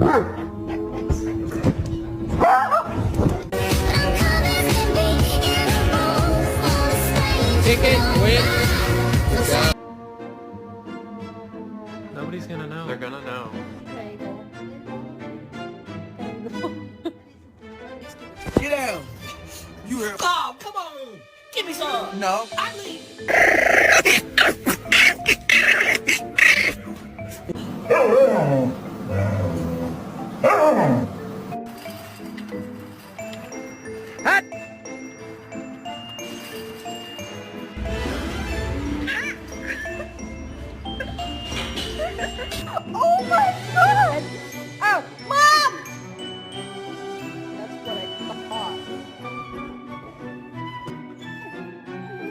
Ticket, win. Nobody's gonna know. They're gonna know. Get down. You heard. Oh, come on. Give me some. No. I need.